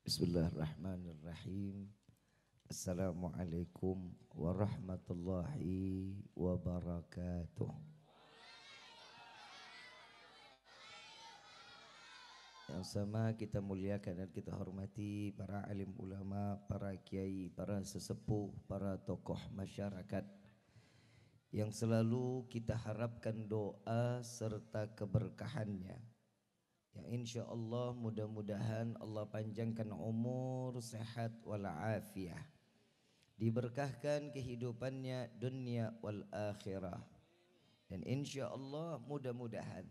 Bismillahirrahmanirrahim. Assalamualaikum warahmatullahi wabarakatuh. Yang sama kita muliakan dan kita hormati para alim ulama, para kiai, para sesepuh, para tokoh masyarakat yang selalu kita harapkan doa serta keberkahannya. Yang insya Allah mudah-mudahan Allah panjangkan umur, sehat walafiat, diberkahkan kehidupannya dunia wal akhirah. Dan insya Allah mudah-mudahan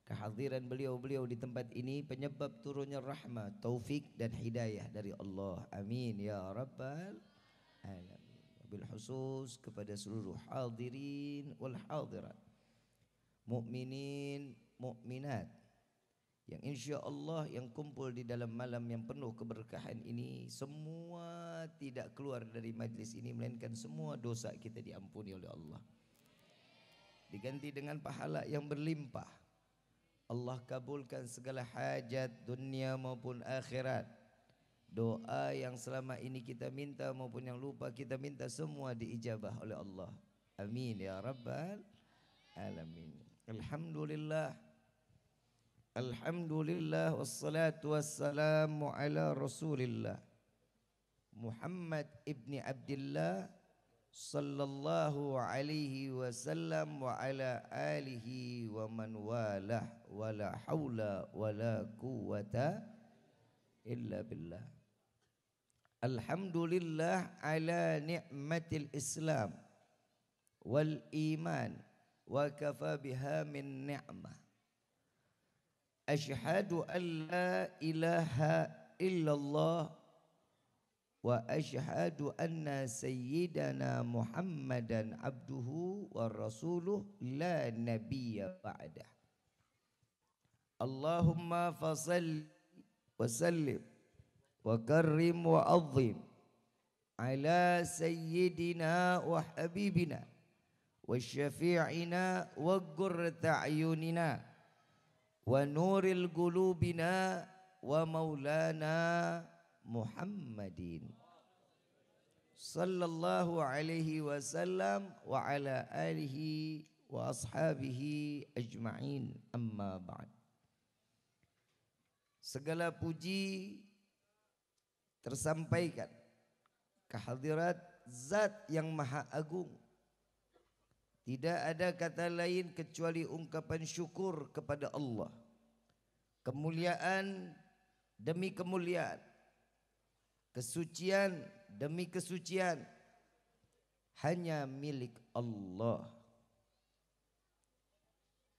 kehadiran beliau-beliau di tempat ini penyebab turunnya rahmat, taufik dan hidayah dari Allah. Amin ya rabbal alamin. Bil khusus kepada seluruh hadirin wal hadirat, mukminin, mukminat yang insya Allah yang kumpul di dalam malam yang penuh keberkahan ini, semua tidak keluar dari majlis ini melainkan semua dosa kita diampuni oleh Allah, diganti dengan pahala yang berlimpah. Allah kabulkan segala hajat dunia maupun akhirat. Doa yang selama ini kita minta maupun yang lupa kita minta semua diijabah oleh Allah. Amin ya rabbal alamin. Alhamdulillah. Alhamdulillah wassalatu wassalamu ala Rasulillah Muhammad ibni Abdillah sallallahu alaihi wasallam wa ala alihi wa man walah wa la hawla wa la quwwata illa billah. Alhamdulillah ala ni'matil Islam wal iman wa kafa biha min ni'mah. Asyhadu an la ilaha illallah wa asyhadu anna sayyidana Muhammadan abduhu wa rasuluh la nabiyya ba'dah. Allahumma fasalli wa sallim wa karrim wa azim ala sayyidina wa habibina wa syafi'ina wa qurrata a'yunina wa nuril qulubina wa maulana Muhammadin sallallahu alaihi wasallam wa ala alihi wa ashabihi ajma'in, amma ba'd. Segala puji tersampaikan kehadirat Zat yang Maha Agung. Tidak ada kata lain kecuali ungkapan syukur kepada Allah. Kemuliaan demi kemuliaan, kesucian demi kesucian hanya milik Allah.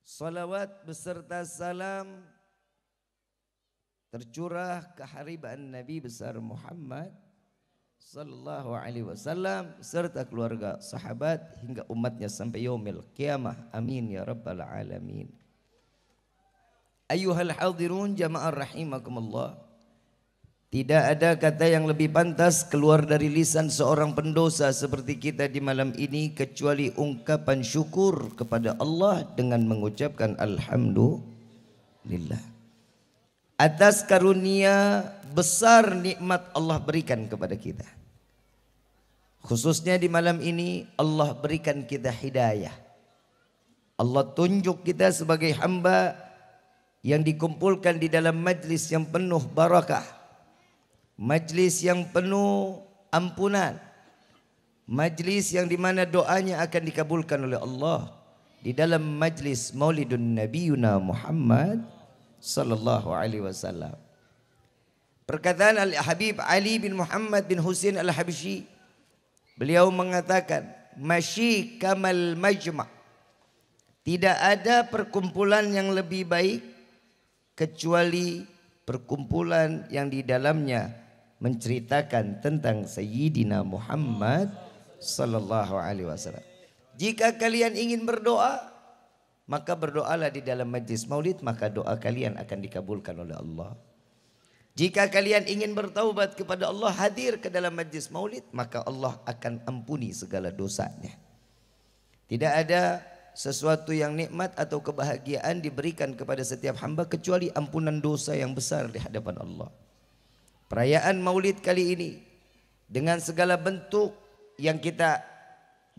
Salawat beserta salam tercurah ke haribaan Nabi besar Muhammad sallallahu alaihi wasallam serta keluarga, sahabat hingga umatnya sampai yaumil qiyamah. Amin ya rabbal alamin. Ayyuhal hadirun jamaah rahimakumullah. Tidak ada kata yang lebih pantas keluar dari lisan seorang pendosa seperti kita di malam ini kecuali ungkapan syukur kepada Allah dengan mengucapkan alhamdulillah atas karunia besar nikmat Allah berikan kepada kita. Khususnya di malam ini Allah berikan kita hidayah. Allah tunjuk kita sebagai hamba yang dikumpulkan di dalam majlis yang penuh barakah, majlis yang penuh ampunan, majlis yang dimana doanya akan dikabulkan oleh Allah, di dalam majlis Maulidun Nabiyuna Muhammad sallallahu alaihi wasallam. Perkataan Al-Habib Ali bin Muhammad bin Husain Al-Habsyi, beliau mengatakan masyi kamal majma', tidak ada perkumpulan yang lebih baik kecuali perkumpulan yang di dalamnya menceritakan tentang Sayyidina Muhammad sallallahu alaihi wasallam. Jika kalian ingin berdoa, maka berdoalah di dalam majlis maulid, maka doa kalian akan dikabulkan oleh Allah. Jika kalian ingin bertaubat kepada Allah, hadir ke dalam majlis maulid, maka Allah akan ampuni segala dosanya. Tidak ada sesuatu yang nikmat atau kebahagiaan diberikan kepada setiap hamba kecuali ampunan dosa yang besar di hadapan Allah. perayaan Maulid kali ini dengan segala bentuk yang kita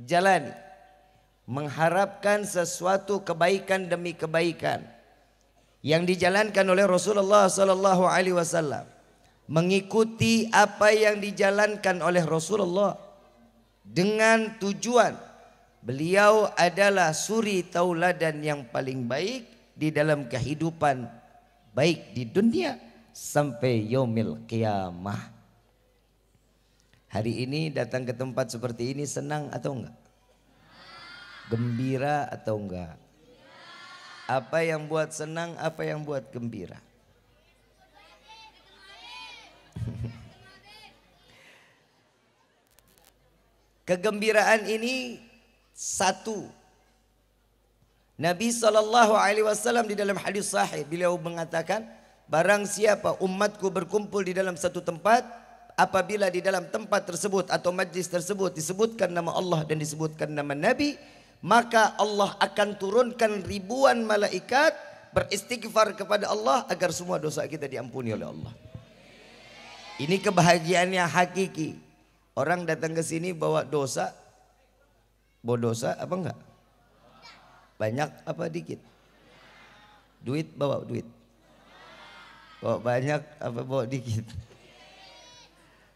jalani, mengharapkan sesuatu kebaikan demi kebaikan yang dijalankan oleh Rasulullah sallallahu alaihi wasallam, mengikuti apa yang dijalankan oleh Rasulullah dengan tujuan beliau adalah suri tauladan yang paling baik di dalam kehidupan, baik di dunia sampai yaumil qiyamah. Hari ini datang ke tempat seperti ini senang atau enggak? Gembira atau enggak? Apa yang buat senang, apa yang buat gembira? Kegembiraan ini satu. Nabi SAW di dalam hadis sahih beliau mengatakan, barang siapa umatku berkumpul di dalam satu tempat, apabila di dalam tempat tersebut atau majlis tersebut disebutkan nama Allah dan disebutkan nama Nabi, maka Allah akan turunkan ribuan malaikat beristighfar kepada Allah agar semua dosa kita diampuni oleh Allah. Ini kebahagiaan yang hakiki. Orang datang ke sini bawa dosa, bawa dosa apa enggak? Banyak apa dikit? Duit bawa duit. Bawa banyak apa bawa dikit?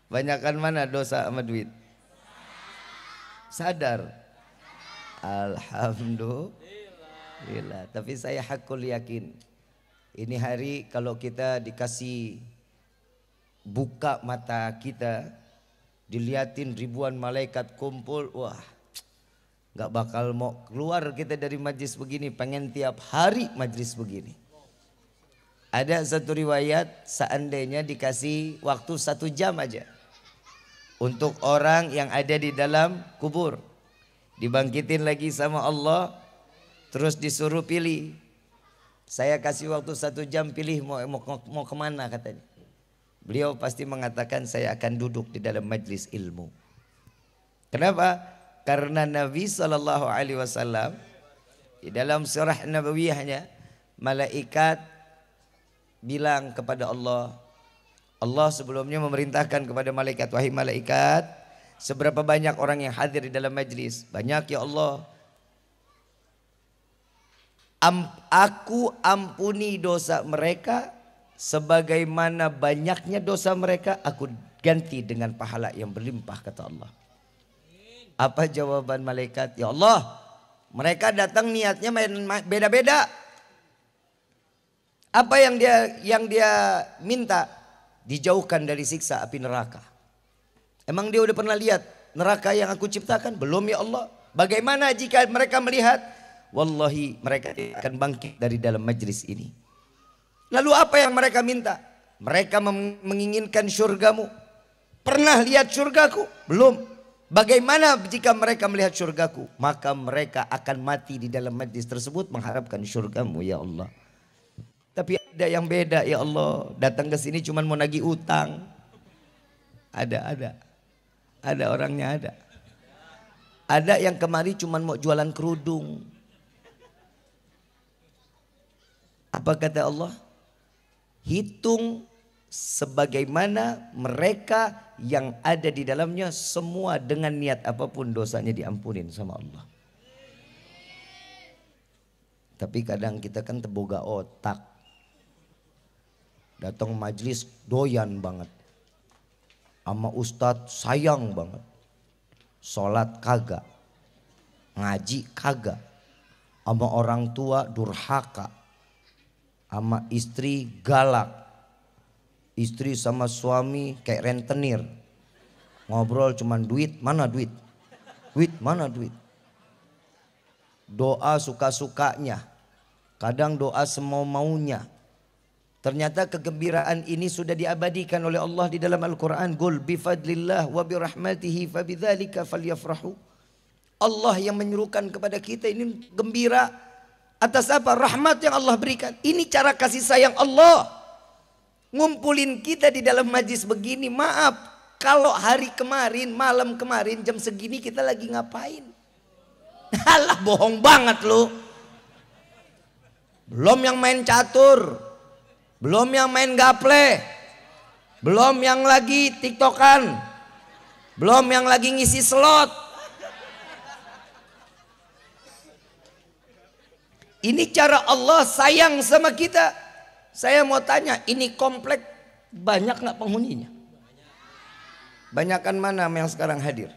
Banyakan mana dosa sama duit? Sadar. Alhamdulillah. Tapi saya hakul yakin, ini hari kalau kita dikasih buka mata kita, dilihatin ribuan malaikat kumpul, wah, nggak bakal mau keluar kita dari majlis begini, pengen tiap hari majlis begini. Ada satu riwayat, seandainya dikasih waktu 1 jam aja untuk orang yang ada di dalam kubur, dibangkitin lagi sama Allah, terus disuruh pilih. Saya kasih waktu 1 jam, pilih mau kemana katanya. Beliau pasti mengatakan saya akan duduk di dalam majlis ilmu. Kenapa? Karena Nabi SAW di dalam surah Nabawiyahnya, malaikat bilang kepada Allah, Allah sebelumnya memerintahkan kepada malaikat, wahai malaikat, seberapa banyak orang yang hadir di dalam majlis? Banyak ya Allah. Aku ampuni dosa mereka sebagaimana banyaknya dosa mereka, aku ganti dengan pahala yang berlimpah, kata Allah. Apa jawaban malaikat? Ya Allah, mereka datang niatnya beda-beda. Apa yang dia minta? Dijauhkan dari siksa api neraka. Emang dia udah pernah lihat neraka yang aku ciptakan? Belum ya Allah. Bagaimana jika mereka melihat? Wallahi mereka akan bangkit dari dalam majlis ini. Lalu apa yang mereka minta? Mereka menginginkan syurgamu. Pernah lihat syurgaku? Belum. Bagaimana jika mereka melihat syurgaku? Maka mereka akan mati di dalam majlis tersebut mengharapkan syurgamu ya Allah. Tapi ada yang beda ya Allah. Datang ke sini cuma mau nagih utang. Ada orangnya ada. Ada yang kemari cuma mau jualan kerudung. Apa kata Allah? Hitung sebagaimana mereka yang ada di dalamnya, semua dengan niat apapun dosanya diampunin sama Allah. Tapi kadang kita kan teboga otak. Datang majlis doyan banget. Sama ustadz sayang banget. Sholat kagak. Ngaji kagak. Sama orang tua durhaka. Sama istri galak. Istri sama suami kayak rentenir. Ngobrol cuman duit, mana duit? Duit, mana duit? Doa suka-sukanya. Kadang doa semau-maunya. Ternyata kegembiraan ini sudah diabadikan oleh Allah di dalam Al-Quran. Qul bifadlillah wa birahmatihi fabidzalika falyafrahu. Allah yang menyuruhkan kepada kita ini gembira. Atas apa? Rahmat yang Allah berikan. Ini cara kasih sayang Allah. Ngumpulin kita di dalam majlis begini. Maaf, kalau hari kemarin, malam kemarin jam segini kita lagi ngapain? Alah, bohong banget lu. Belum yang main catur, belum yang main gaple, Belum yang lagi tiktokan. Belum yang lagi ngisi slot. Ini cara Allah sayang sama kita. Saya mau tanya, ini komplek banyak nggak penghuninya? Banyakan mana yang sekarang hadir?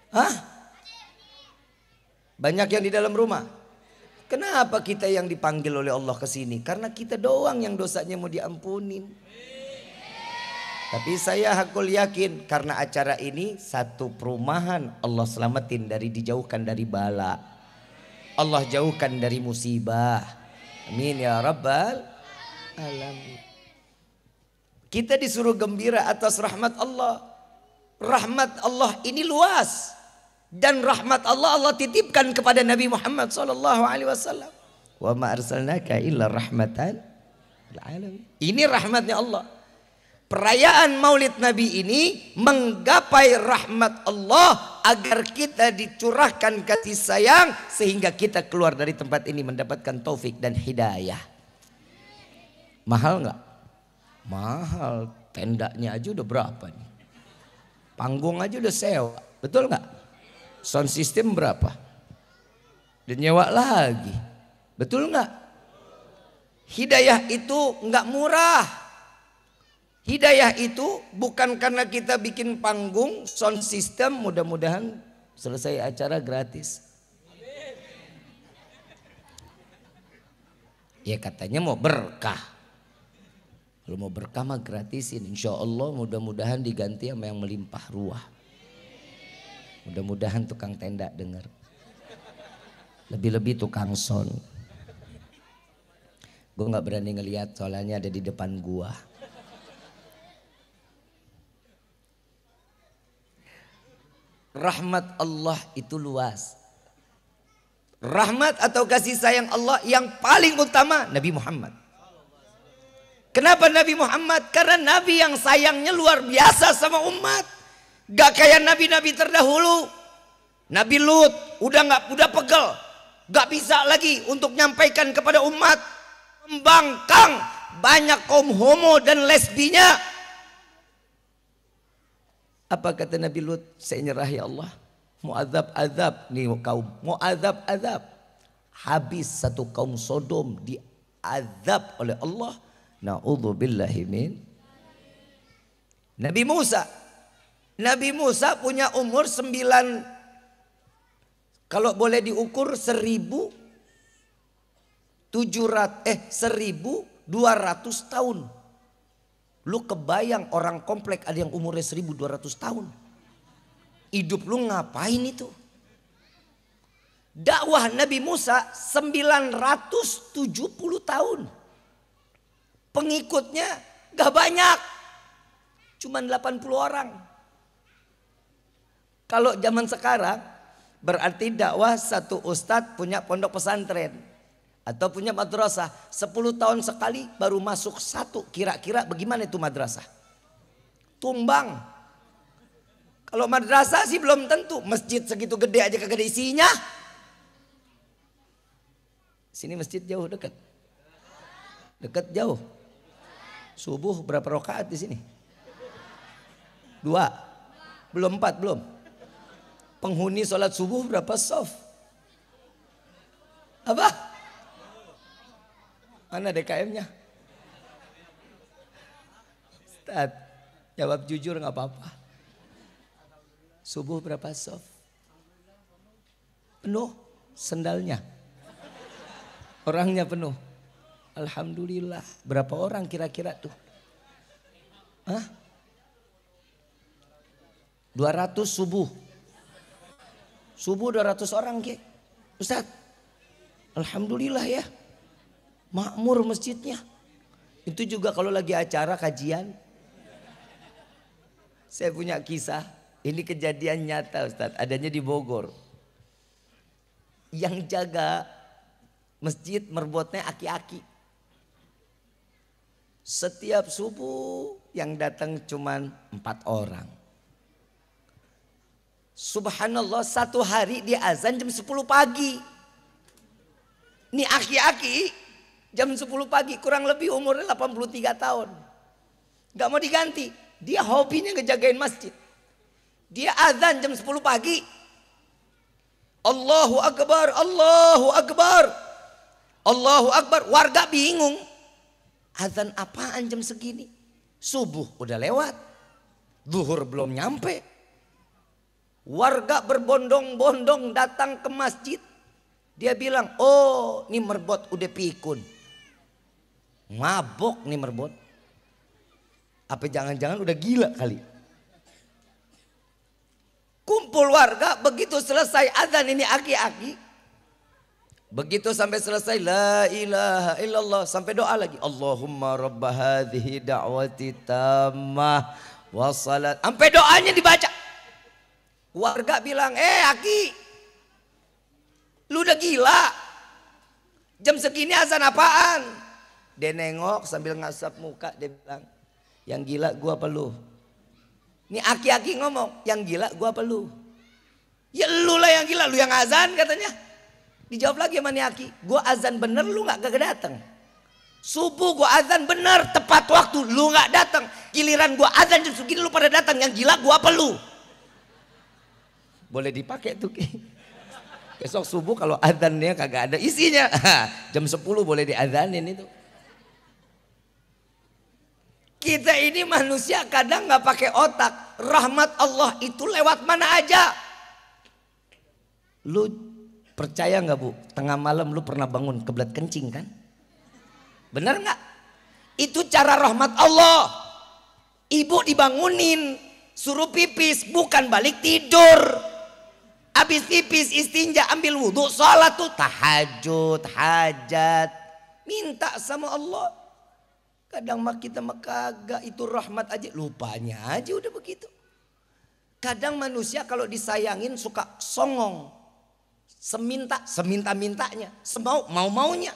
Hah? Banyak yang di dalam rumah. Kenapa kita yang dipanggil oleh Allah ke sini? Karena kita doang yang dosanya mau diampunin. Tapi saya hakul yakin karena acara ini satu perumahan Allah selamatin dari dijauhkan dari bala. Allah jauhkan dari musibah. Amin ya rabbal alamin. Kita disuruh gembira atas rahmat Allah. Rahmat Allah ini luas. Dan rahmat Allah Allah titipkan kepada Nabi Muhammad SAW. Wa ma arsalnaka illa rahmatan lil alamin. Ini rahmatnya Allah. Perayaan Maulid Nabi ini menggapai rahmat Allah agar kita dicurahkan kasih sayang sehingga kita keluar dari tempat ini mendapatkan taufik dan hidayah. Mahal nggak? Mahal. Tendanya aja udah berapa nih? Panggung aja udah sewa, betul nggak? Sound system berapa? Dan nyewa lagi, betul nggak? Hidayah itu nggak murah. Hidayah itu bukan karena kita bikin panggung, sound system, mudah-mudahan selesai acara gratis. Ya katanya mau berkah. Kalau mau berkah mah gratisin. Insya Allah mudah-mudahan diganti sama yang melimpah ruah. Mudah-mudahan tukang tenda dengar. Lebih-lebih tukang sound. Gue gak berani ngelihat soalnya ada di depan gua. Rahmat Allah itu luas. Rahmat atau kasih sayang Allah yang paling utama Nabi Muhammad. Kenapa Nabi Muhammad? Karena Nabi yang sayangnya luar biasa sama umat. Gak kayak nabi-nabi terdahulu. Nabi Lut udah pegel. Gak bisa lagi untuk nyampaikan kepada umat. Membangkang banyak kaum homo dan lesbinya. Apa kata Nabi Lut? Saya nyerah ya Allah. Mau azab nih kaum. Mau azab. Habis satu kaum Sodom diazab oleh Allah. Na'udzubillahi min. Nabi Musa. Nabi Musa punya umur 9. Kalau boleh diukur 1.200 tahun. Lu kebayang orang komplek ada yang umurnya 1.200 tahun. Hidup lu ngapain itu? Dakwah Nabi Musa 970 tahun. Pengikutnya gak banyak. Cuman 80 orang. Kalau zaman sekarang berarti dakwah satu ustadz punya pondok pesantren. Atau punya madrasah 10 tahun sekali baru masuk satu. Kira-kira bagaimana itu madrasah? Tumbang. Kalau madrasah sih belum tentu. Masjid segitu gede aja kagak ada isinya. Sini masjid jauh dekat. Dekat jauh. Subuh berapa rakaat di sini? 2. Belum 4 belum. Penghuni sholat subuh berapa shaf? Apa? Mana DKM-nya? Ustaz, jawab jujur gak apa-apa. Subuh berapa shaf? Penuh sendalnya. Orangnya penuh. Alhamdulillah. Berapa orang kira-kira tuh? Hah? 200 subuh. Subuh 200 orang ke? Ustaz, alhamdulillah ya. Makmur masjidnya. Itu juga kalau lagi acara kajian. Saya punya kisah. Ini kejadian nyata Ustaz. Adanya di Bogor. Yang jaga masjid merbotnya aki-aki. Setiap subuh yang datang cuman 4 orang. Subhanallah, satu hari dia azan jam 10 pagi. Ini aki-aki Jam 10 pagi kurang lebih umurnya 83 tahun. Gak mau diganti. Dia hobinya ngejagain masjid. Dia azan jam 10 pagi. Allahu Akbar, Allahu Akbar. Allahu Akbar. Warga bingung. Azan apaan jam segini? Subuh udah lewat. Zuhur belum nyampe. Warga berbondong-bondong datang ke masjid. Dia bilang, oh ini merbot udah pikun. Mabok nih merbot. Apa jangan-jangan udah gila kali. Kumpul warga, begitu selesai azan ini aki-aki. Begitu sampai selesai la ilaha illallah, sampai doa lagi. Allahumma rabba hadhihi da'wati tammah wa salat. Sampai doanya dibaca. Warga bilang, Aki, lu udah gila. Jam segini azan apaan? Dia nengok sambil ngasap muka, dia bilang, yang gila gua apa lu? Ini aki-aki ngomong, yang gila gua apa lu? Ya lu lah yang gila, lu yang azan katanya. Dijawab lagi sama nih aki, gua azan bener lu gak datang. Subuh gua azan bener tepat waktu, lu gak datang. Giliran gua azan jam segini lu pada datang, yang gila gua apa lu? Boleh dipakai tuh. Besok subuh kalau azannya kagak ada isinya, jam 10 boleh diazanin itu. Kita ini manusia kadang nggak pakai otak. Rahmat Allah itu lewat mana aja. Lu percaya nggak bu? Tengah malam lu pernah bangun kebelet kencing kan? Bener nggak? Itu cara rahmat Allah. Ibu dibangunin, suruh pipis, bukan balik tidur. Habis pipis istinja ambil wudhu, sholat tuh tahajud, hajat, minta sama Allah. Kadang mah kita mah kagak, itu rahmat aja, lupanya aja udah begitu. Kadang manusia kalau disayangin suka songong, seminta-mintanya, mau-maunya.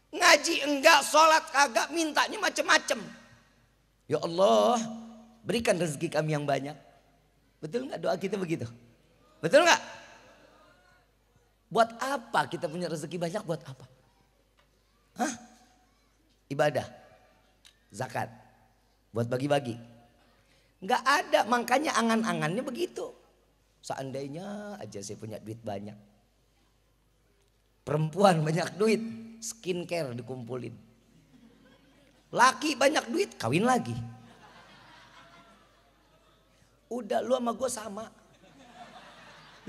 Ngaji enggak, sholat kagak, mintanya macem-macem. Ya Allah, berikan rezeki kami yang banyak. Betul nggak doa kita begitu? Betul nggak? Buat apa kita punya rezeki banyak? Buat apa? Hah? Ibadah, zakat, buat bagi-bagi. Nggak ada, makanya angan-angannya begitu. Seandainya aja saya punya duit banyak. Perempuan banyak duit, skincare dikumpulin. Laki banyak duit, kawin lagi. Udah lu sama gue sama.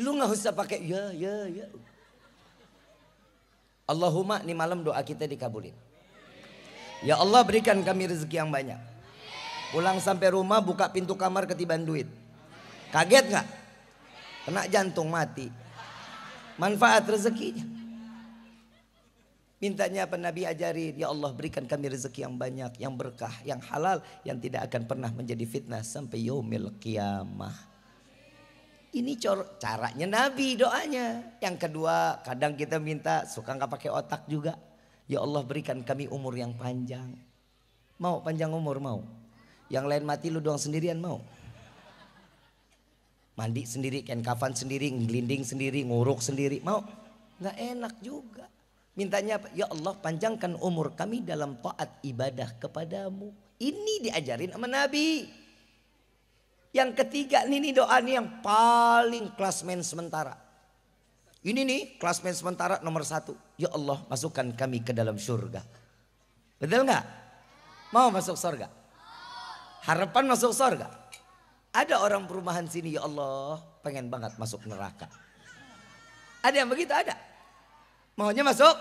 Lu nggak usah pakai ya. Allahumma nih malam doa kita dikabulin. Ya Allah berikan kami rezeki yang banyak. Pulang sampai rumah buka pintu kamar ketiban duit. Kaget nggak? Kena jantung mati. Manfaat rezekinya. Mintanya apa Nabi ajarin? Ya Allah berikan kami rezeki yang banyak, yang berkah, yang halal, yang tidak akan pernah menjadi fitnah sampai yaumil qiyamah. Ini caranya Nabi doanya. Yang kedua kadang kita minta suka nggak pakai otak juga. Ya Allah berikan kami umur yang panjang. Mau panjang umur mau. Yang lain mati lu doang sendirian mau. Mandi sendiri, kain kafan sendiri, ngelinding sendiri, nguruk sendiri mau. Nggak enak juga. Mintanya apa? Ya Allah panjangkan umur kami dalam taat ibadah kepadamu. Ini diajarin sama Nabi. Yang ketiga ini doa nih yang paling klasmen sementara. Ini nih klasmen sementara nomor 1. Ya Allah masukkan kami ke dalam surga. Betul nggak? Mau masuk surga? Harapan masuk surga. Ada orang perumahan sini ya Allah pengen banget masuk neraka. Ada yang begitu ada? Maunya masuk?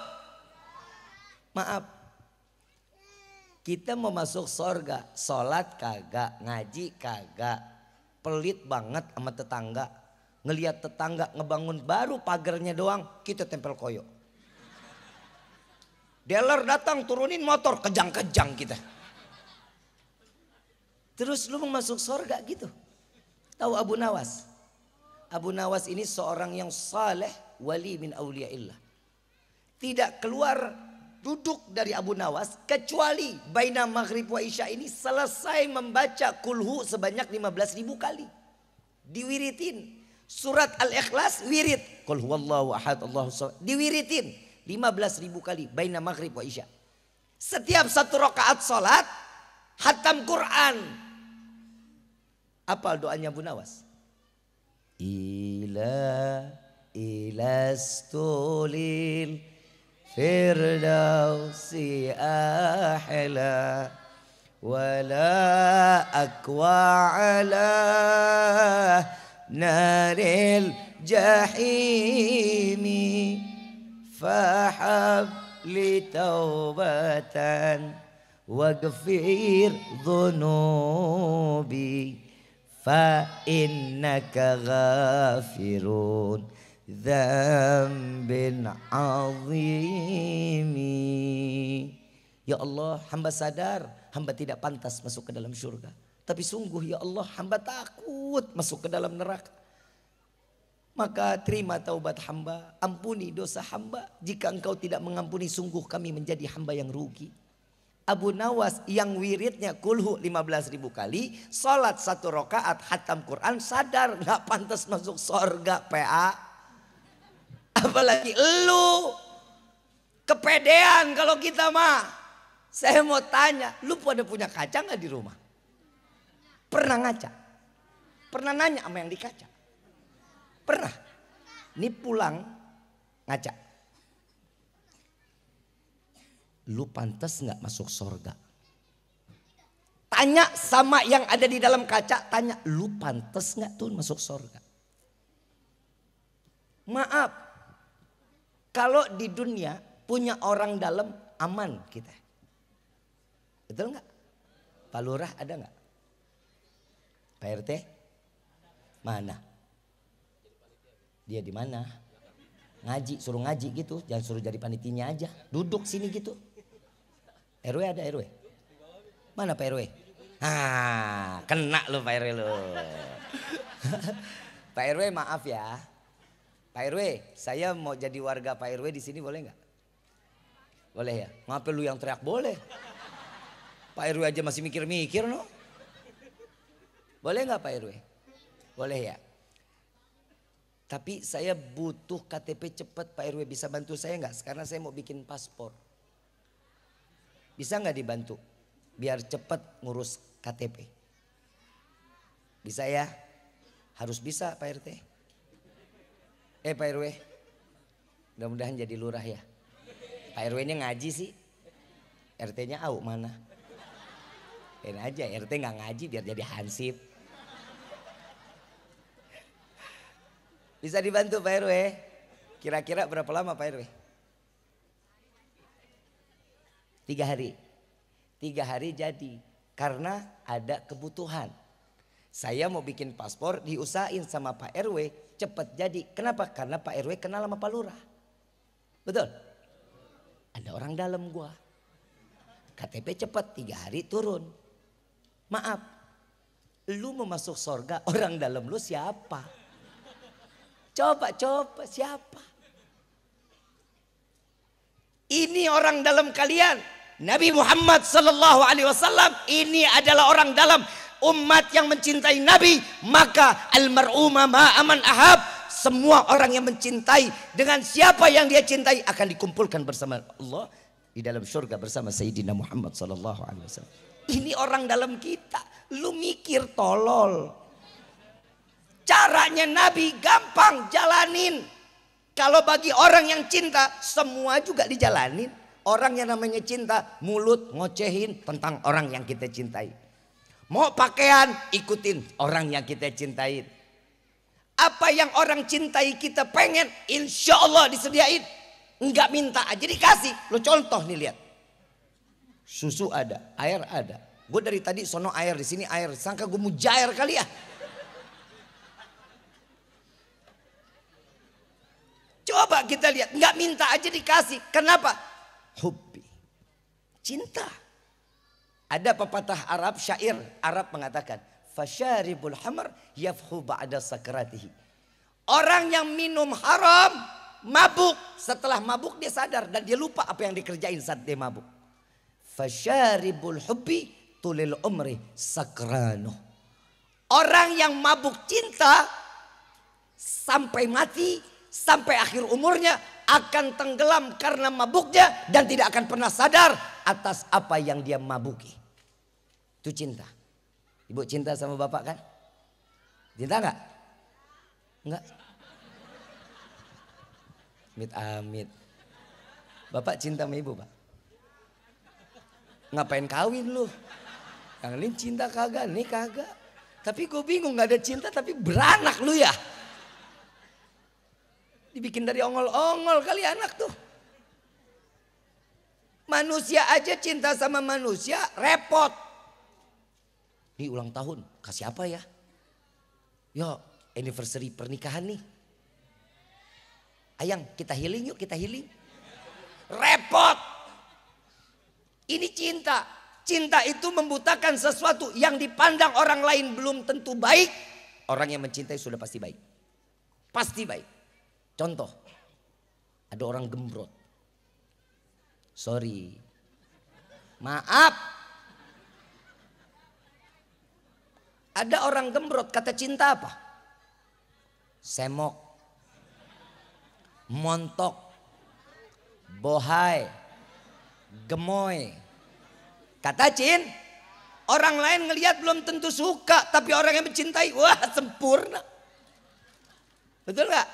Maaf. Kita mau masuk surga, sholat kagak, ngaji kagak. Pelit banget sama tetangga. Ngelihat tetangga ngebangun baru pagarnya doang, kita tempel koyo. Dealer datang turunin motor, kejang-kejang kita. Terus lu mau masuk surga gitu. Tahu Abu Nawas? Abu Nawas ini seorang yang saleh, wali min auliyaillah. Tidak keluar duduk dari Abu Nawas kecuali baina maghrib wa isya ini selesai membaca kulhu sebanyak 15.000 kali. Diwiritin. Surat Al-Ikhlas wirid. Qul huwallahu ahad Allahu samad. Diwiritin. 15.000 kali baina maghrib wa isya. Setiap 1 rakaat salat khatam Quran. Apa doanya Bu Nawas? Ilastulil firdausi ahla wala akwa ala naril jahimi fahab li taubatan waghfir dhunubi fa innaka ghafirun dzambin azimi. Ya Allah, hamba sadar hamba tidak pantas masuk ke dalam surga. Tapi sungguh ya Allah, hamba takut masuk ke dalam neraka. Maka terima taubat hamba, ampuni dosa hamba. Jika engkau tidak mengampuni, sungguh kami menjadi hamba yang rugi. Abu Nawas yang wiridnya kulhu 15.000 kali, salat 1 rakaat khatam Quran, sadar gak pantas masuk surga PA. Apalagi elu. Kepedean kalau kita mah. Saya mau tanya, lu pada punya kaca gak di rumah? Pernah ngaca? Pernah nanya sama yang di kaca? Pernah? Ini pulang ngaca. Lu pantas gak masuk surga? Tanya sama yang ada di dalam kaca, tanya lu pantas gak tuh masuk surga? Maaf, kalau di dunia punya orang dalam aman kita. Betul nggak? Pak Lurah ada nggak? Pak RT? Mana? Dia di mana? Ngaji, suruh ngaji gitu, jangan suruh jadi panitinya aja. Duduk sini gitu. RW ada RW? Mana Pak RW? Ah, kena lu Pak RW lu. Pak RW maaf ya. Pak RW, saya mau jadi warga Pak RW di sini boleh nggak? Boleh ya? Ngapa lu yang teriak boleh? Pak RW aja masih mikir-mikir no. Boleh nggak Pak RW? Boleh ya. Tapi saya butuh KTP cepat, Pak RW bisa bantu saya nggak? Karena saya mau bikin paspor. Bisa nggak dibantu? Biar cepat ngurus KTP. Bisa ya? Harus bisa Pak RT. Pak RW, mudah-mudahan jadi lurah ya. Pak RW-nya ngaji sih, RT-nya au mana? Ini aja RT nggak ngaji biar jadi hansip. Bisa dibantu Pak RW? Kira-kira berapa lama Pak RW? 3 hari. 3 hari jadi. Karena ada kebutuhan. Saya mau bikin paspor, diusahain sama Pak RW cepat jadi. Kenapa? Karena Pak RW kenal sama Pak Lurah. Betul? Ada orang dalam gua. KTP cepat 3 hari turun. Maaf, lu mau masuk surga, orang dalam lu siapa? Coba siapa? Ini orang dalam kalian. Nabi Muhammad sallallahu alaihi wasallam ini adalah orang dalam umat yang mencintai Nabi, maka almar'uma ma aman ahab, semua orang yang mencintai dengan siapa yang dia cintai akan dikumpulkan bersama Allah di dalam surga bersama Sayyidina Muhammad sallallahu alaihi wasallam. Ini orang dalam kita. Lu mikir tolol. Caranya Nabi gampang, jalanin. Kalau bagi orang yang cinta, semua juga dijalanin. Orang yang namanya cinta, mulut ngocehin tentang orang yang kita cintai. Mau pakaian, ikutin orang yang kita cintai. Apa yang orang cintai kita pengen, insya Allah disediain. Enggak minta aja dikasih. Lo contoh nih lihat. Susu ada, air ada. Gue dari tadi sono air, di sini air. Sangka gue mujair kali ya. Coba kita lihat, nggak minta aja dikasih. Kenapa? Hubbi, cinta. Ada pepatah Arab, syair Arab mengatakan, fasyaribul hamar yafhu ba'da sakratihi. Orang yang minum haram, mabuk. Setelah mabuk dia sadar dan dia lupa apa yang dikerjain saat dia mabuk. Fasyaribul hubbi tulil umri sakrano. Orang yang mabuk cinta sampai mati, sampai akhir umurnya akan tenggelam karena mabuknya dan tidak akan pernah sadar atas apa yang dia mabuki. Itu cinta. Ibu cinta sama bapak kan? Cinta enggak? Enggak. Amit-amit. Bapak cinta sama ibu, Pak? Ngapain kawin lu? Yang lain cinta kagak, nih kagak. Tapi gue bingung, gak ada cinta tapi beranak lu ya. Dibikin dari ongol-ongol kali anak tuh. Manusia aja cinta sama manusia repot. Ini ulang tahun, kasih apa ya? Yo, anniversary pernikahan nih. Ayang, kita healing yuk, kita healing. Repot. Ini cinta. Cinta itu membutakan sesuatu yang dipandang orang lain belum tentu baik. Orang yang mencintai sudah pasti baik. Pasti baik. Contoh, ada orang gembrot. Sorry. Maaf. Ada orang gembrot, kata cinta apa? Semok. Montok. Bohai. Gemoy. Kata Cin, orang lain ngelihat belum tentu suka, tapi orang yang mencintai, wah sempurna. Betul gak?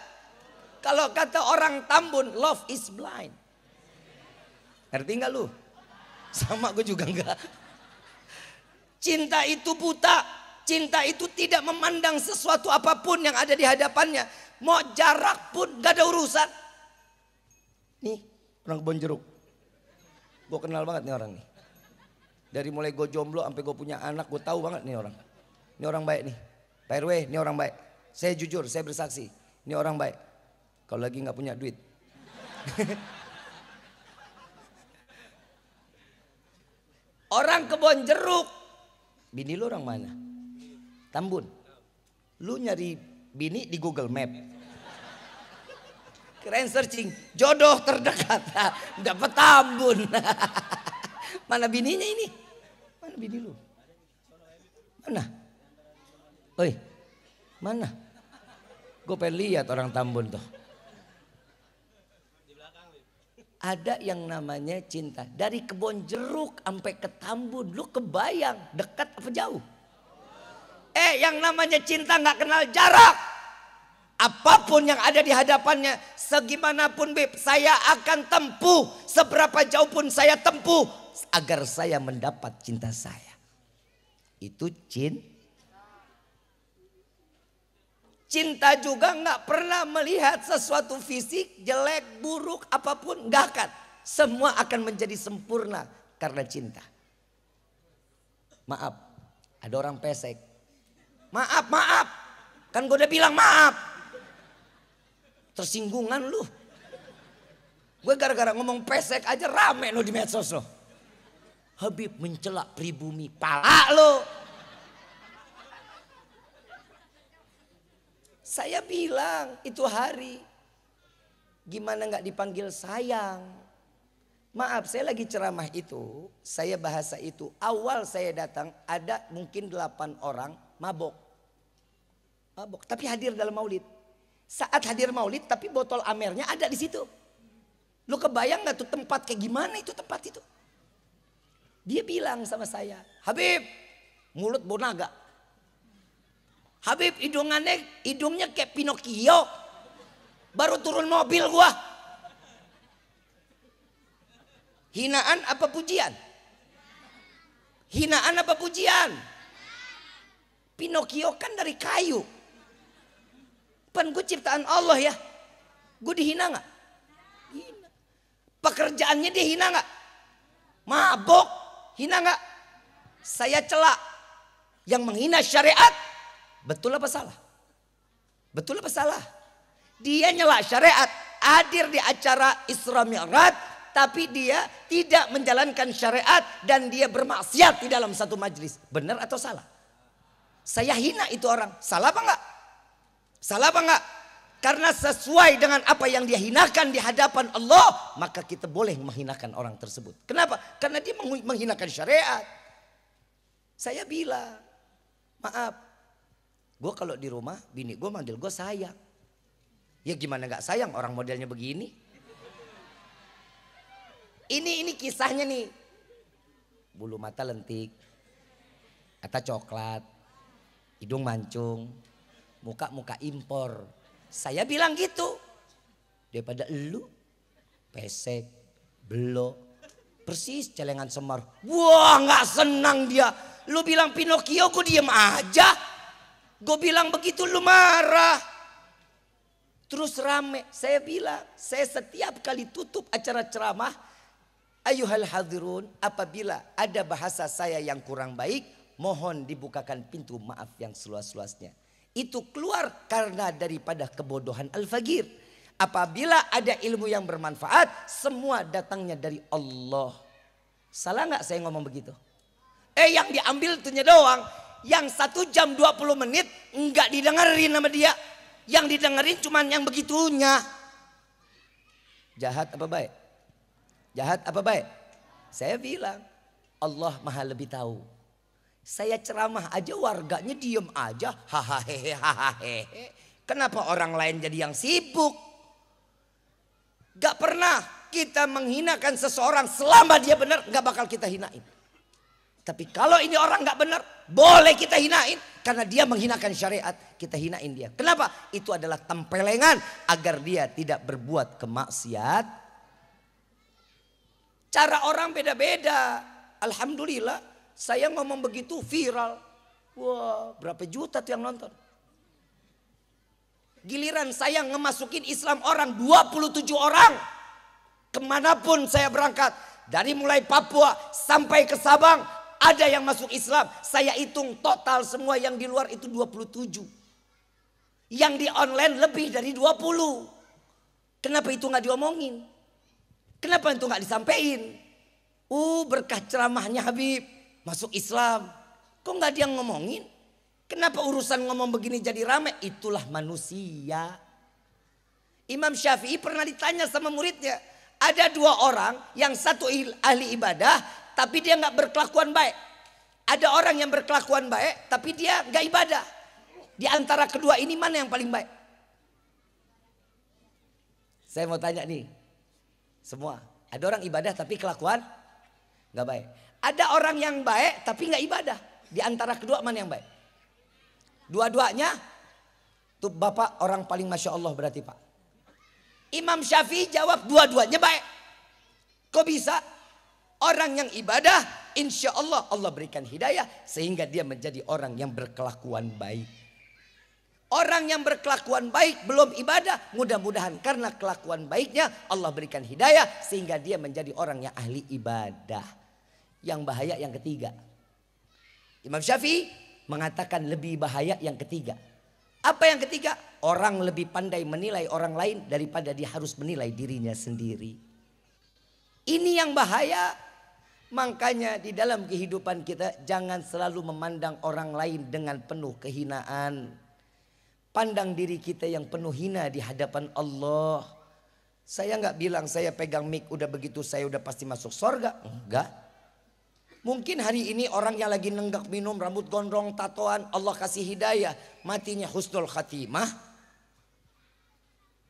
Kalau kata orang Tambun, love is blind. Ngerti gak lu? Sama gue juga enggak. Cinta itu buta. Cinta itu tidak memandang sesuatu apapun yang ada di hadapannya. Mau jarak pun gak ada urusan. Nih, orang Kebon Jeruk. Gue kenal banget nih orang nih. Dari mulai gue jomblo sampai gue punya anak, gue tahu banget nih orang. Ini orang baik nih. Pak RW, ini orang baik. Saya jujur, saya bersaksi. Ini orang baik. Kalau lagi nggak punya duit. Orang Kebon Jeruk. Bini lu orang mana? Tambun. Lu nyari bini di Google Map. Keren searching. Jodoh terdekat. Dapat Tambun. Mana bininya ini? Mana bini lu? Mana? Oi, mana? Gue pengen lihat orang Tambun tuh. Ada yang namanya cinta. Dari Kebon Jeruk sampai ke Tambun. Lu kebayang dekat apa jauh? Yang namanya cinta gak kenal jarak. Apapun yang ada di hadapannya, segimanapun Beb, saya akan tempuh. Seberapa jauh pun saya tempuh agar saya mendapat cinta saya. Itu cinta juga gak pernah melihat sesuatu fisik, jelek, buruk, apapun. Gak akan. Semua akan menjadi sempurna karena cinta. Maaf, ada orang pesek. Maaf, maaf. Kan gue udah bilang maaf. Tersinggungan lu. Gue gara-gara ngomong pesek aja rame lo di medsos lo. Habib mencela pribumi, pala lo. Saya bilang itu hari. Gimana gak dipanggil sayang. Maaf, saya lagi ceramah itu. Saya bahasa itu. Awal saya datang ada mungkin 8 orang mabok. Mabok, tapi hadir dalam maulid. Saat hadir maulid tapi botol amernya ada di situ. Lu kebayang gak tuh tempat kayak gimana itu tempat itu? Dia bilang sama saya, Habib, mulut bonaga. Habib hidungnya kayak Pinocchio. Baru turun mobil gua. Hinaan apa pujian? Hinaan apa pujian? Pinocchio kan dari kayu. Pan gue ciptaan Allah ya. Gue dihina gak? Hina. Pekerjaannya dia hina gak? Mabok. Hina gak? Saya celak. Yang menghina syariat. Betul apa salah? Betul apa salah? Dia nyela syariat. Hadir di acara Isra Mi'raj. Tapi dia tidak menjalankan syariat. Dan dia bermaksiat di dalam satu majlis. Benar atau salah? Saya hina itu orang. Salah apa enggak? Salah apa enggak? Karena sesuai dengan apa yang dia hinakan di hadapan Allah. Maka kita boleh menghinakan orang tersebut. Kenapa? Karena dia menghinakan syariat. Saya bilang, maaf. Gue kalau di rumah, bini gue manggil gue sayang. Ya gimana gak sayang orang modelnya begini. Ini kisahnya nih. Bulu mata lentik, mata coklat, hidung mancung, muka impor. Saya bilang gitu. Daripada elu pesek, belok, persis celengan Semar. Wah, nggak senang dia. Lu bilang Pinocchio, gue diem aja. Gue bilang begitu lu marah. Terus rame. Saya bilang, saya setiap kali tutup acara ceramah, ayuhal hadirun, apabila ada bahasa saya yang kurang baik, mohon dibukakan pintu maaf yang seluas-luasnya. Itu keluar karena daripada kebodohan al-fagir. Apabila ada ilmu yang bermanfaat, semua datangnya dari Allah. Salah nggak saya ngomong begitu? Yang diambil itunya doang. Yang 1 jam 20 menit nggak didengerin sama dia. Yang didengerin cuman yang begitunya. Jahat apa baik? Jahat apa baik? Saya bilang Allah maha lebih tahu. Saya ceramah aja warganya diem aja. Hahaha. Kenapa orang lain jadi yang sibuk? Gak pernah kita menghinakan seseorang selama dia benar, gak bakal kita hinain. Tapi kalau ini orang gak benar, boleh kita hinain. Karena dia menghinakan syariat, kita hinain dia. Kenapa? Itu adalah tempelengan agar dia tidak berbuat kemaksiat. Cara orang beda-beda. Alhamdulillah saya ngomong begitu viral. Wah, berapa juta tuh yang nonton. Giliran saya ngemasukin Islam orang 27 orang. Kemanapun saya berangkat. Dari mulai Papua sampai ke Sabang. Ada yang masuk Islam. Saya hitung total semua yang di luar itu 27. Yang di online lebih dari 20. Kenapa itu gak diomongin? Kenapa itu gak disampaikan? Berkah ceramahnya Habib. Masuk Islam. Kok gak dia ngomongin? Kenapa urusan ngomong begini jadi ramai? Itulah manusia. Imam Syafi'i pernah ditanya sama muridnya. Ada 2 orang, yang satu ahli ibadah, tapi dia gak berkelakuan baik. Ada orang yang berkelakuan baik, tapi dia gak ibadah. Di antara kedua ini mana yang paling baik? Saya mau tanya nih. Semua. Ada orang ibadah tapi kelakuan gak baik. Ada orang yang baik tapi gak ibadah. Di antara kedua mana yang baik? Dua-duanya tuh bapak orang paling Masya Allah berarti pak. Imam Syafi'i jawab dua-duanya baik. Kok bisa? Orang yang ibadah insya Allah Allah berikan hidayah sehingga dia menjadi orang yang berkelakuan baik. Orang yang berkelakuan baik belum ibadah, mudah-mudahan karena kelakuan baiknya Allah berikan hidayah sehingga dia menjadi orang yang ahli ibadah. Yang bahaya yang ketiga. Imam Syafi'i mengatakan lebih bahaya yang ketiga. Apa yang ketiga? Orang lebih pandai menilai orang lain daripada dia harus menilai dirinya sendiri. Ini yang bahaya. Makanya di dalam kehidupan kita jangan selalu memandang orang lain dengan penuh kehinaan. Pandang diri kita yang penuh hina di hadapan Allah. Saya nggak bilang saya pegang mic udah begitu saya udah pasti masuk surga. Enggak. Mungkin hari ini orang yang lagi nenggak minum rambut gondrong tatoan Allah kasih hidayah. Matinya husnul khatimah.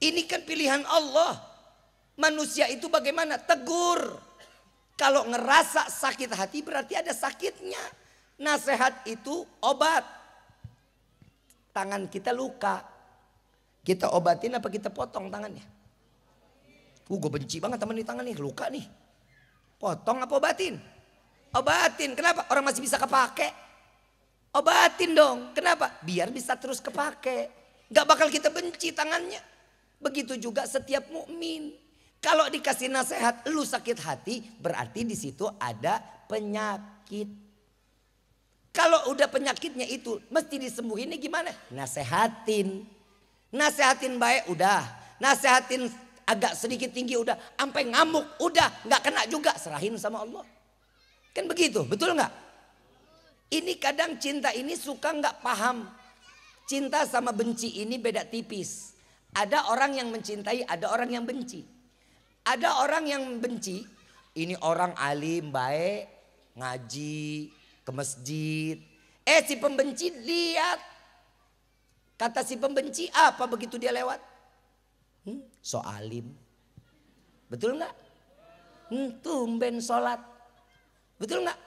Ini kan pilihan Allah. Manusia itu bagaimana? Tegur. Kalau ngerasa sakit hati berarti ada sakitnya. Nasihat itu obat. Tangan kita luka. Kita obatin apa kita potong tangannya? Gue benci banget teman di tangan nih. Luka nih. Potong apa obatin? Obatin. Kenapa? Orang masih bisa kepake. Obatin dong. Kenapa? Biar bisa terus kepake. Gak bakal kita benci tangannya. Begitu juga setiap mukmin. Kalau dikasih nasihat lu sakit hati berarti di situ ada penyakit. Kalau udah penyakitnya itu mesti disembuhin gimana? Nasehatin. Nasehatin baik udah. Nasehatin agak sedikit tinggi udah. Sampai ngamuk udah. Gak kena juga serahin sama Allah. Kan begitu betul gak? Ini kadang cinta ini suka gak paham. Cinta sama benci ini beda tipis. Ada orang yang mencintai ada orang yang benci. Ada orang yang benci, ini orang alim, baik, ngaji, ke masjid. Si pembenci lihat. Kata si pembenci apa begitu dia lewat? So alim. Betul nggak? Tumben sholat. Betul nggak?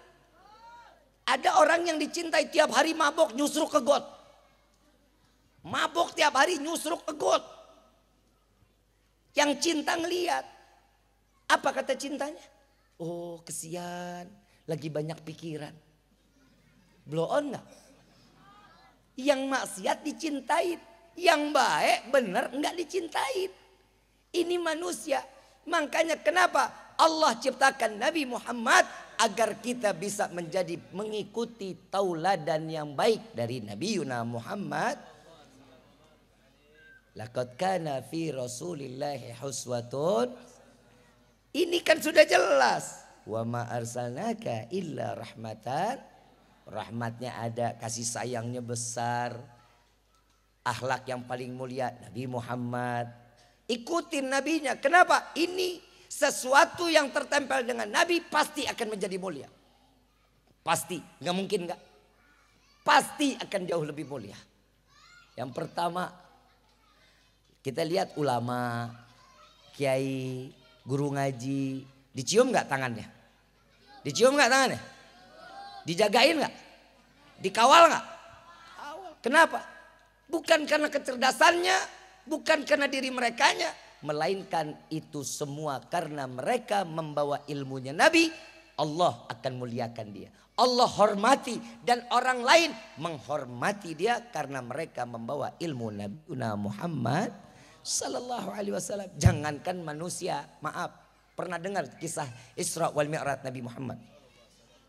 Ada orang yang dicintai tiap hari mabok nyusruk ke got. Mabok tiap hari nyusruk ke got. Yang cinta ngeliat. Apa kata cintanya? Oh kesian, lagi banyak pikiran. Blow on nggak? Yang maksiat dicintain, yang baik bener nggak dicintain. Ini manusia. Makanya kenapa Allah ciptakan Nabi Muhammad agar kita bisa menjadi mengikuti tauladan yang baik dari Nabi Yuna Muhammad. Laqad kana fi Rasulillahi huswatun. Ini kan sudah jelas. Wa ma arsalnaka illa rahmatan. Rahmatnya ada, kasih sayangnya besar. Akhlak yang paling mulia Nabi Muhammad. Ikutin nabinya. Kenapa? Ini sesuatu yang tertempel dengan Nabi pasti akan menjadi mulia. Pasti, nggak mungkin nggak. Pasti akan jauh lebih mulia. Yang pertama, kita lihat ulama, kiai, guru ngaji, dicium nggak tangannya? Dicium nggak tangannya? Dijagain nggak? Dikawal nggak? Kenapa? Bukan karena kecerdasannya, bukan karena diri merekanya, melainkan itu semua karena mereka membawa ilmunya Nabi. Allah akan muliakan dia. Allah hormati dan orang lain menghormati dia karena mereka membawa ilmu Nabi Muhammad sallallahu alaihi wasallam. Jangankan manusia, maaf, pernah dengar kisah Isra wal Mi'raj Nabi Muhammad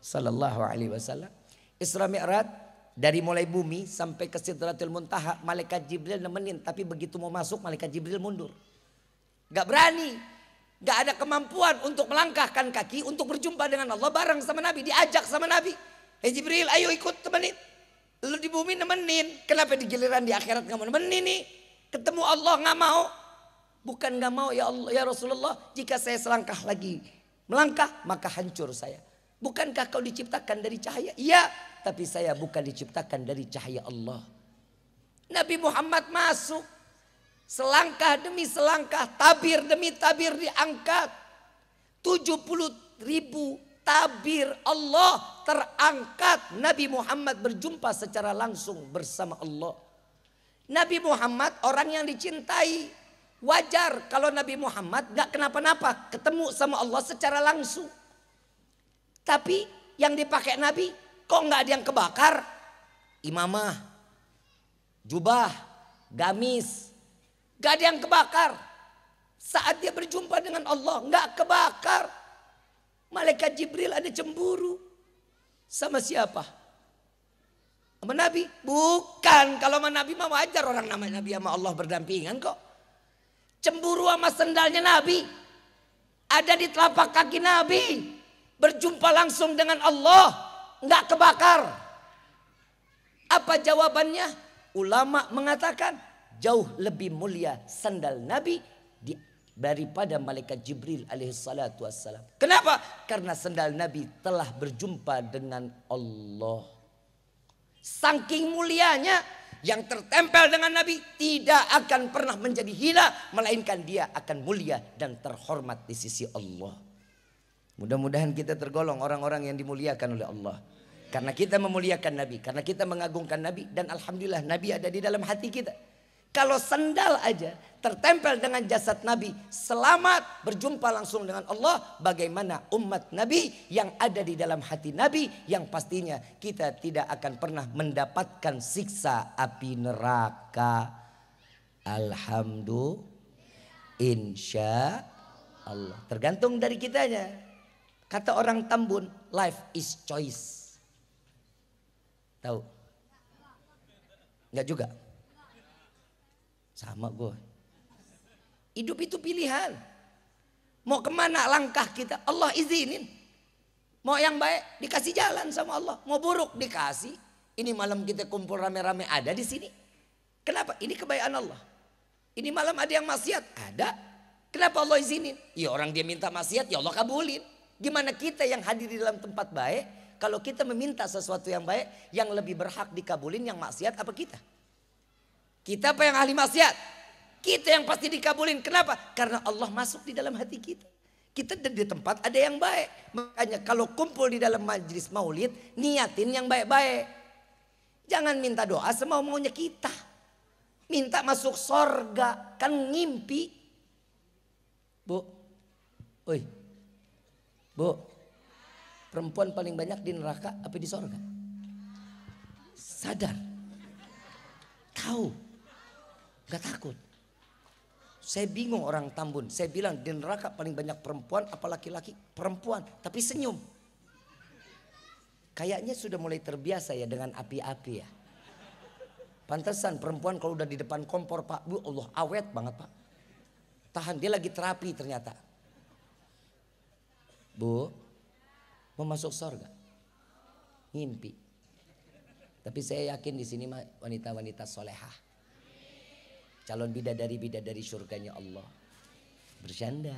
sallallahu alaihi wasallam? Isra Mi'raj dari mulai bumi sampai ke Sidratul Muntaha, malaikat Jibril nemenin, tapi begitu mau masuk malaikat Jibril mundur. Gak berani, gak ada kemampuan untuk melangkahkan kaki untuk berjumpa dengan Allah bareng sama Nabi. Diajak sama Nabi, Jibril ayo ikut temenin. Lu di bumi nemenin, kenapa di giliran di akhirat gak mau nemenin nih? Ketemu Allah gak mau. Bukan gak mau ya Allah ya Rasulullah, jika saya selangkah lagi melangkah maka hancur saya. Bukankah kau diciptakan dari cahaya? Iya, tapi saya bukan diciptakan dari cahaya Allah. Nabi Muhammad masuk. Selangkah demi selangkah, tabir demi tabir diangkat. 70.000 tabir Allah terangkat. Nabi Muhammad berjumpa secara langsung bersama Allah. Nabi Muhammad orang yang dicintai. Wajar kalau Nabi Muhammad gak kenapa-napa ketemu sama Allah secara langsung. Tapi yang dipakai Nabi kok gak ada yang kebakar? Imamah, jubah, gamis, gak ada yang kebakar. Saat dia berjumpa dengan Allah gak kebakar. Malaikat Jibril ada cemburu. Sama siapa? Sama Nabi? Bukan. Kalau sama Nabi mah wajar, orang namanya Nabi sama Allah berdampingan kok. Cemburu sama sendalnya Nabi. Ada di telapak kaki Nabi. Berjumpa langsung dengan Allah, nggak kebakar. Apa jawabannya? Ulama mengatakan jauh lebih mulia sandal Nabi daripada malaikat Jibril alaihissalatu wassalam. Kenapa? Karena sandal Nabi telah berjumpa dengan Allah. Saking mulianya, yang tertempel dengan Nabi tidak akan pernah menjadi hina, melainkan dia akan mulia dan terhormat di sisi Allah. Mudah-mudahan kita tergolong orang-orang yang dimuliakan oleh Allah. Karena kita memuliakan Nabi, karena kita mengagungkan Nabi, dan alhamdulillah Nabi ada di dalam hati kita. Kalau sandal aja tertempel dengan jasad Nabi, selamat berjumpa langsung dengan Allah. Bagaimana umat Nabi yang ada di dalam hati Nabi, yang pastinya kita tidak akan pernah mendapatkan siksa api neraka. Alhamdulillah, insya Allah. Tergantung dari kitanya. Kata orang Tambun, life is choice. Tahu? Enggak juga? Sama gue. Hidup itu pilihan. Mau kemana langkah kita? Allah izinin. Mau yang baik dikasih jalan sama Allah. Mau buruk dikasih. Ini malam kita kumpul rame-rame ada di sini. Kenapa? Ini kebaikan Allah. Ini malam ada yang maksiat? Ada. Kenapa Allah izinin? Ya orang dia minta maksiat ya Allah kabulin. Gimana kita yang hadir di dalam tempat baik, kalau kita meminta sesuatu yang baik, yang lebih berhak dikabulin yang maksiat apa kita? Kita apa yang ahli maksiat? Kita yang pasti dikabulin. Kenapa? Karena Allah masuk di dalam hati kita. Kita di tempat ada yang baik. Makanya kalau kumpul di dalam majelis maulid, niatin yang baik-baik. Jangan minta doa semau-maunya kita. Minta masuk sorga, kan ngimpi. Bu, oi, bu, perempuan paling banyak di neraka apa di sorga? Sadar, tahu, gak takut. Saya bingung orang Tambun. Saya bilang di neraka paling banyak perempuan apa laki-laki? Perempuan, tapi senyum. Kayaknya sudah mulai terbiasa ya dengan api-api ya. Pantesan perempuan kalau udah di depan kompor Pak, bu Allah awet banget Pak. Tahan, dia lagi terapi ternyata. Bu, mau masuk surga? Ngimpi. Tapi saya yakin di sini wanita-wanita solehah. Calon bidadari-bidadari surganya Allah. Bercanda.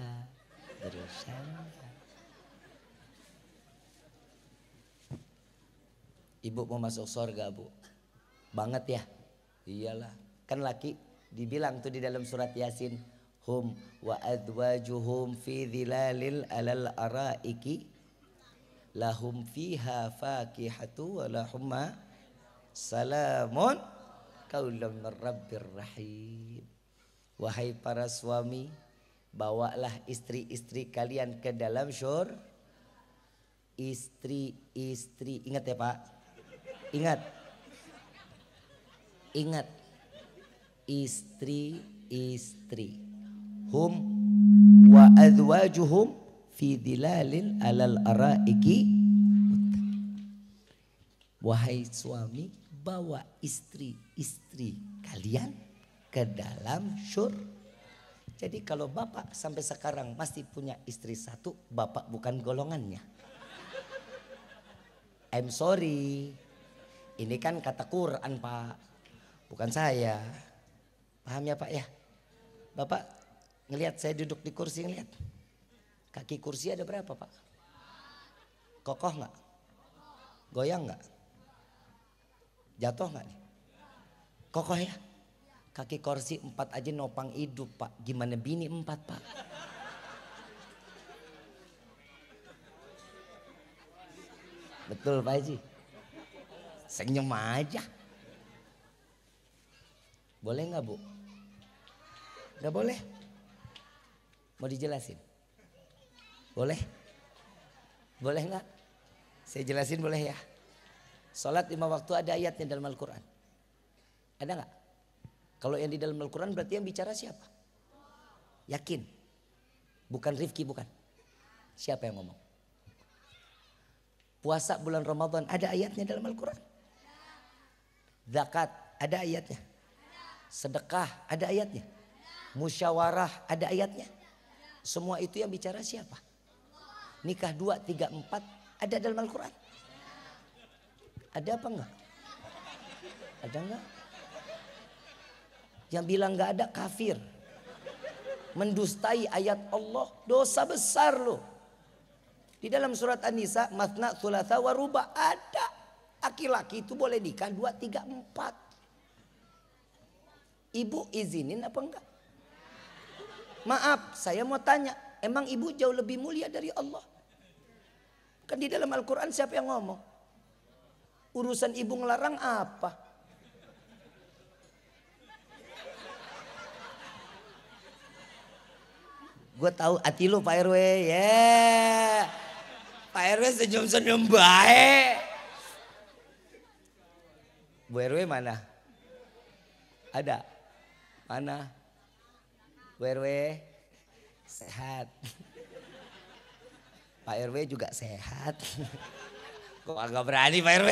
Ibu mau masuk surga bu. Banget ya. Iyalah. Kan laki dibilang tuh di dalam surat Yasin. Hum wa adwajuhum fi dhilalil alal araiki. Lahum fiha fakihatu wa lahum salamun qaulam rabbir rahim. Wahai para suami, bawalah istri-istri kalian ke dalam syurga. Istri-istri, ingat ya Pak, ingat istri-istri. Hum wa azwajuhum fi dhilalil alal araiki. Wahai suami, bawa istri-istri kalian ke dalam syurga. Jadi kalau bapak sampai sekarang masih punya istri satu, bapak bukan golongannya. I'm sorry. Ini kan kata Quran Pak, bukan saya. Paham ya Pak ya? Bapak ngelihat saya duduk di kursi, ngelihat kaki kursi ada berapa Pak? Kokoh nggak? Goyang nggak? Jatuh nggak nih? Kokoh ya? Kaki kursi 4 aja nopang hidup Pak. Gimana bini 4 Pak? Betul Pak Haji? Senyum aja. Boleh nggak Bu? Nggak boleh? Mau dijelasin? Boleh? Boleh nggak? Saya jelasin boleh ya? Salat 5 waktu ada ayatnya dalam Al-Quran. Ada nggak? Kalau yang di dalam Al-Quran berarti yang bicara siapa? Yakin? Bukan Rifki, bukan. Siapa yang ngomong? Puasa bulan Ramadan ada ayatnya dalam Al-Quran. Zakat ada ayatnya. Sedekah ada ayatnya. Musyawarah ada ayatnya. Semua itu yang bicara siapa? Nikah 2, 3, 4 ada dalam Al-Quran. Ada apa enggak? Ada enggak? Yang bilang enggak ada kafir. Mendustai ayat Allah, dosa besar loh. Di dalam surat An-Nisa, matsna, thulatsa, wa ruba ada. Laki-laki itu boleh nikah 2, 3, 4. Ibu izinin apa enggak? Maaf, saya mau tanya, emang ibu jauh lebih mulia dari Allah? Kan di dalam Al-Quran siapa yang ngomong? Urusan ibu ngelarang apa? Gue tahu hati lu Pak RW ya. Pak RW senyum-senyum baik. Bu RW mana? Ada? Mana? Bu RW sehat. Pak RW juga sehat. Kok agak berani Pak RW?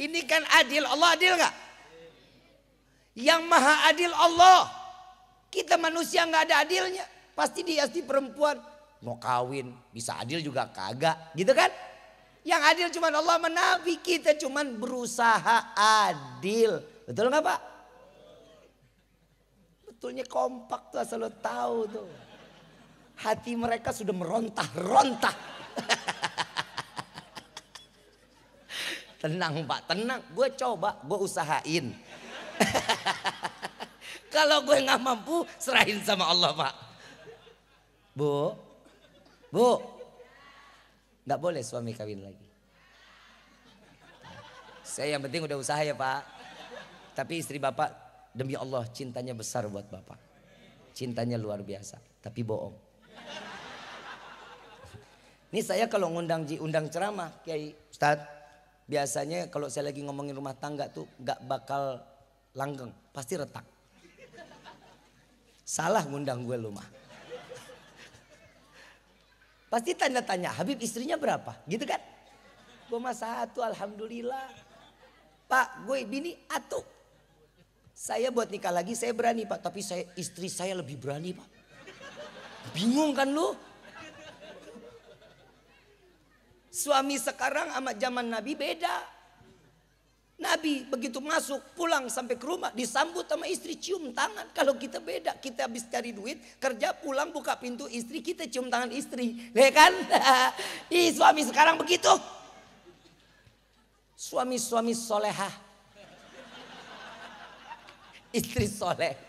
Ini kan adil. Allah adil gak? Yang maha adil Allah. Kita manusia gak ada adilnya. Pasti dia si perempuan. Mau kawin bisa adil juga kagak. Gitu kan? Yang adil cuma Allah sama Nabi. Kita cuma berusaha adil. Betul gak Pak? Betulnya kompak tuh asal lo tahu tuh. Hati mereka sudah merontah-rontah. Tenang Pak, tenang. Gue coba, gue usahain. Kalau gue gak mampu, serahin sama Allah Pak. Bu, bu, nggak boleh suami kawin lagi. Saya yang penting udah usaha ya Pak. Tapi istri Bapak demi Allah cintanya besar buat Bapak. Cintanya luar biasa, tapi bohong. Ini saya kalau undang ceramah Kiai Ustadz, biasanya kalau saya lagi ngomongin rumah tangga tuh gak bakal langgeng, pasti retak. Salah ngundang gue lu mah. Pasti tanya-tanya, Habib istrinya berapa? Gitu kan? Gue mah satu, alhamdulillah. Pak, gue bini atuh. Saya buat nikah lagi saya berani Pak, tapi istri saya lebih berani Pak. Bingung kan lu? Suami sekarang sama zaman Nabi beda. Nabi begitu masuk pulang sampai ke rumah disambut sama istri cium tangan. Kalau kita beda, kita habis cari duit, kerja pulang buka pintu istri kita cium tangan istri. Ya kan? Ih, suami sekarang begitu. Suami-suami solehah. Istri soleh.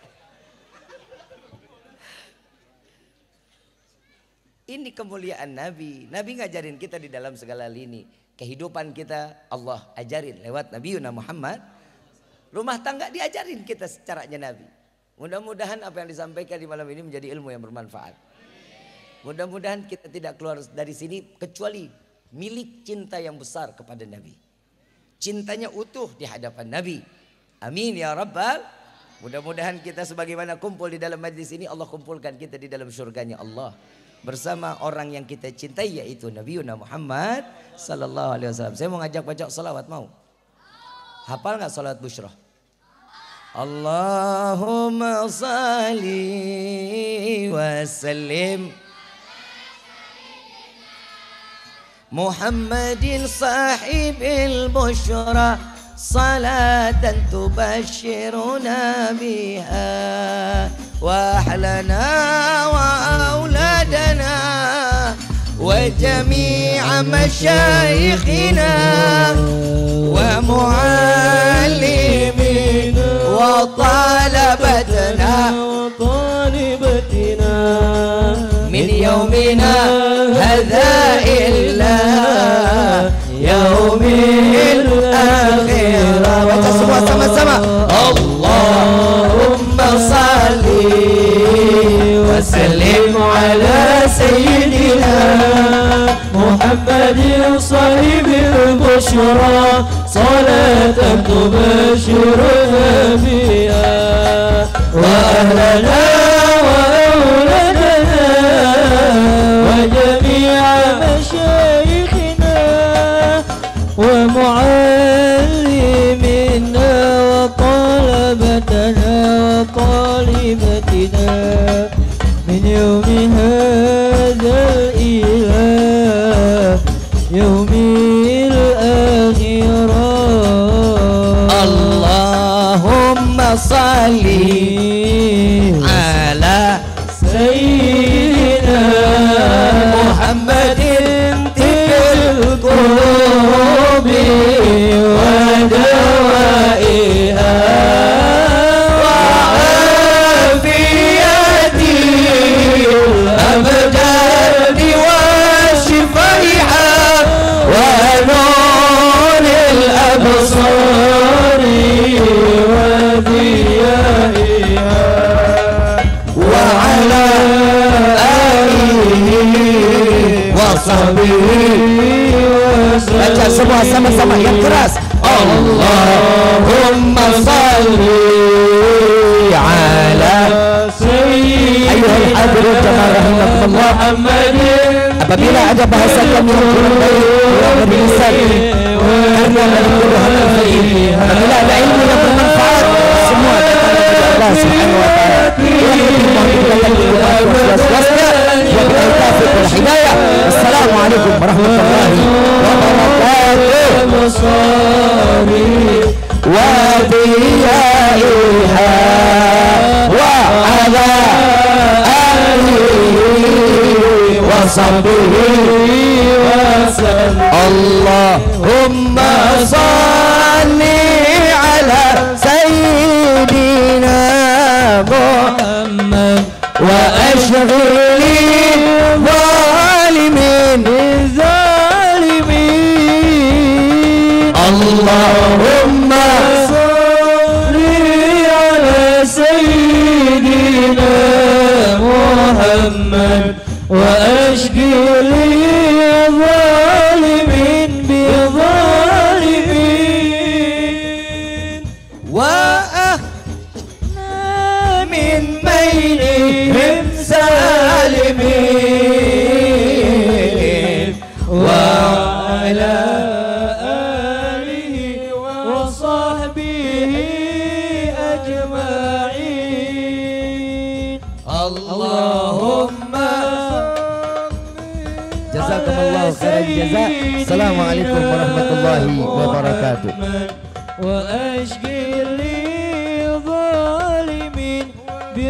Ini kemuliaan Nabi. Nabi ngajarin kita di dalam segala lini. Kehidupan kita Allah ajarin lewat Nabi Muhammad. Rumah tangga diajarin kita caranya Nabi. Mudah-mudahan apa yang disampaikan di malam ini menjadi ilmu yang bermanfaat. Mudah-mudahan kita tidak keluar dari sini kecuali milik cinta yang besar kepada Nabi. Cintanya utuh di hadapan Nabi. Amin ya Rabbal. Mudah-mudahan kita sebagaimana kumpul di dalam majlis ini, Allah kumpulkan kita di dalam surganya Allah. Bersama orang yang kita cintai yaitu Nabi Muhammad sallallahu alaihi wasallam. Saya mau ngajak baca salawat, mau? Hafal nggak salawat busyrah? Allahumma salli wa sallim Muhammadin sahibil busyrah salatan tubashiruna biha wa ahlana wa auladana wa jami'a masyayikhina wa muallimin wa talabatana min yaumina hadha illa yaumil akhirah. Baca semua sama-sama. Allahumma salli wa sallim ala sayyidina Muhammadin sahibil busyrah salatan tubashiruna biha wa ahlana wa auladana wa jami'a masyayikhina wa muallimina wa talabatana wa talibatina min yawmi hadzal ila yaumil akhirah. Allahumma salli ala sayyidina Muhammadin tibbil qulubi wa dawaiha wa afiyati abdani wa shifaiha wa nuril absari wa diyaiha wa ala alihi wa sahbihi. Baca semua sama-sama yang keras. Allahumma salli ala ayyuhal hadirin jamaah rahimakumullah. Apabila ada bahasa kami yang kurang baik yang berlisan karena dari keluhan ini, apabila ada ilmu yang bermanfaat, semua datang kepada Allah Subhanahu wa taala. Assalamualaikum warahmatullahi wabarakatuh. Wa biyaiha wa ala alihi wa sahbihi wa sallam. Allahumma salli ala sayyidina Muhammad wa ashghil Jazakumullahu khairan jaza. Assalamualaikum warahmatullahi wabarakatuh. Wa ashqil lil zalimin bi